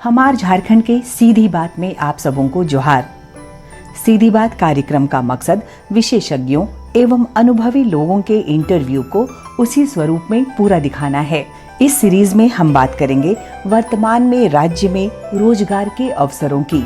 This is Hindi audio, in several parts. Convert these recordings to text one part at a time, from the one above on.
हमार झारखंड के सीधी बात में आप सबों को जोहार। सीधी बात कार्यक्रम का मकसद विशेषज्ञों एवं अनुभवी लोगों के इंटरव्यू को उसी स्वरूप में पूरा दिखाना है। इस सीरीज में हम बात करेंगे वर्तमान में राज्य में रोजगार के अवसरों की।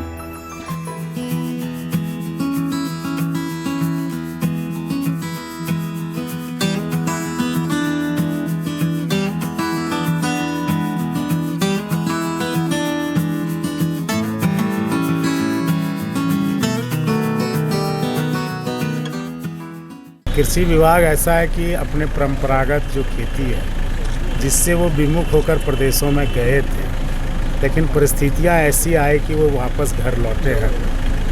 कृषि विभाग ऐसा है कि अपने परंपरागत जो खेती है जिससे वो विमुख होकर प्रदेशों में गए थे, लेकिन परिस्थितियां ऐसी आई कि वो वापस घर लौटे हैं।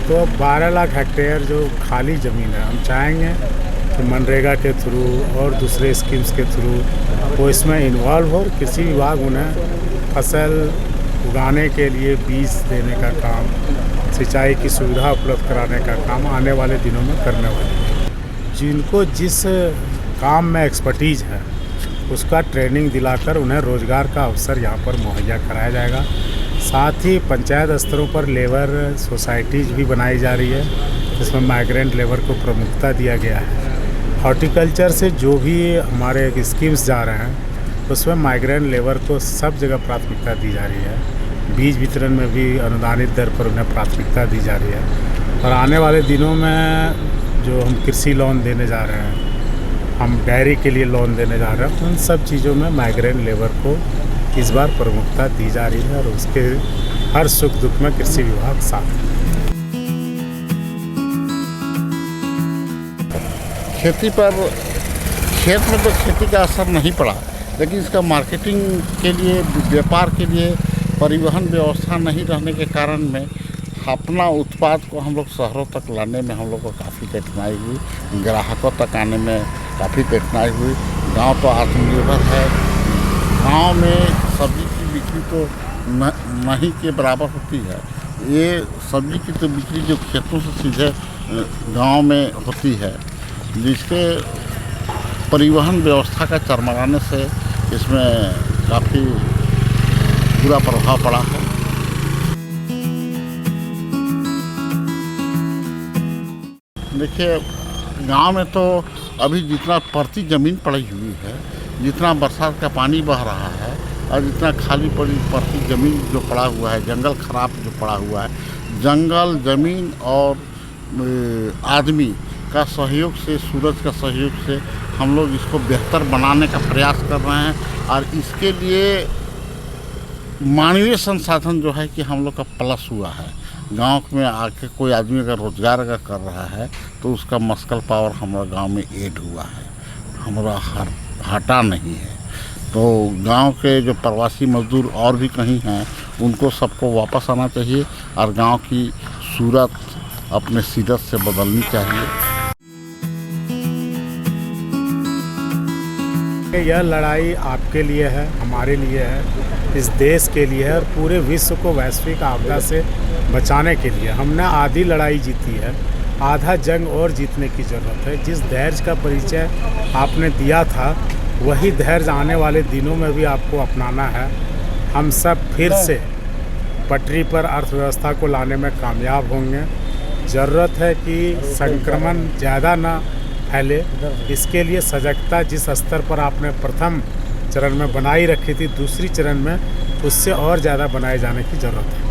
तो 12 लाख हेक्टेयर जो खाली ज़मीन है, हम चाहेंगे कि मनरेगा के थ्रू और दूसरे स्कीम्स के थ्रू वो इसमें इन्वॉल्व हो। कृषि विभाग उन्हें फसल उगाने के लिए बीज देने का काम, सिंचाई की सुविधा उपलब्ध कराने का काम आने वाले दिनों में करने वाले हैं। जिनको जिस काम में एक्सपर्टीज़ है उसका ट्रेनिंग दिलाकर उन्हें रोज़गार का अवसर यहाँ पर मुहैया कराया जाएगा। साथ ही पंचायत स्तरों पर लेबर सोसाइटीज़ भी बनाई जा रही है, जिसमें माइग्रेंट लेबर को प्रमुखता दिया गया है। हॉर्टिकल्चर से जो भी हमारे स्कीम्स जा रहे हैं उसमें माइग्रेंट लेबर को सब जगह प्राथमिकता दी जा रही है। बीज वितरण में भी अनुदानित दर पर उन्हें प्राथमिकता दी जा रही है। और आने वाले दिनों में जो हम कृषि लोन देने जा रहे हैं, हम डेयरी के लिए लोन देने जा रहे हैं, उन सब चीज़ों में माइग्रेंट लेबर को इस बार प्रमुखता दी जा रही है और उसके हर सुख दुख में कृषि विभाग साथ है। खेती पर खेत में तो खेती का असर नहीं पड़ा, लेकिन इसका मार्केटिंग के लिए, व्यापार के लिए परिवहन व्यवस्था नहीं रहने के कारण में अपना उत्पाद को हम लोग शहरों तक लाने में हम लोग को काफ़ी कठिनाई हुई, ग्राहकों तक आने में काफ़ी कठिनाई हुई। गांव तो आत्मनिर्भर है, गांव में सब्जी की बिक्री तो नहीं के बराबर होती है। ये सब्जी की तो बिक्री जो खेतों से सीधे गांव में होती है, जिसके परिवहन व्यवस्था का चरमराने से इसमें काफ़ी बुरा प्रभाव पड़ा है। देखिए, गांव में तो अभी जितना परती ज़मीन पड़ी हुई है, जितना बरसात का पानी बह रहा है और जितना खाली पड़ी परती ज़मीन जो पड़ा हुआ है, जंगल खराब जो पड़ा हुआ है, जंगल, ज़मीन और आदमी का सहयोग से, सूरज का सहयोग से हम लोग इसको बेहतर बनाने का प्रयास कर रहे हैं। और इसके लिए मानवीय संसाधन जो है कि हम लोग का प्लस हुआ है। गांव में आके कोई आदमी अगर रोज़गार अगर कर रहा है तो उसका मस्कुलर पावर हमारा गांव में ऐड हुआ है, हमारा हटा नहीं है। तो गांव के जो प्रवासी मजदूर और भी कहीं हैं, उनको सबको वापस आना चाहिए और गांव की सूरत अपने सीरत से बदलनी चाहिए। यह लड़ाई आपके लिए है, हमारे लिए है, इस देश के लिए है और पूरे विश्व को वैश्विक आपदा से बचाने के लिए। हमने आधी लड़ाई जीती है, आधा जंग और जीतने की ज़रूरत है। जिस धैर्य का परिचय आपने दिया था, वही धैर्य आने वाले दिनों में भी आपको अपनाना है। हम सब फिर से पटरी पर अर्थव्यवस्था को लाने में कामयाब होंगे। ज़रूरत है कि संक्रमण ज़्यादा ना फैले, इसके लिए सजगता जिस स्तर पर आपने प्रथम चरण में बनाई रखी थी, दूसरी चरण में उससे और ज़्यादा बनाए जाने की ज़रूरत है।